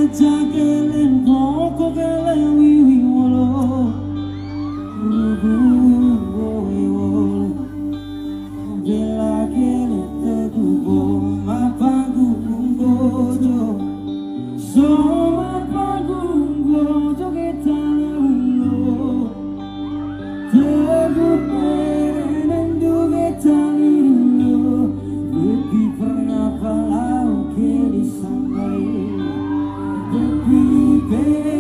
Jagelen koko gelen wiwi wolo bela kele tegubo mapagu gojo so mapagu gojo kita ulo tegubo nendu kita ulo lebih pernah palau ke disambai baby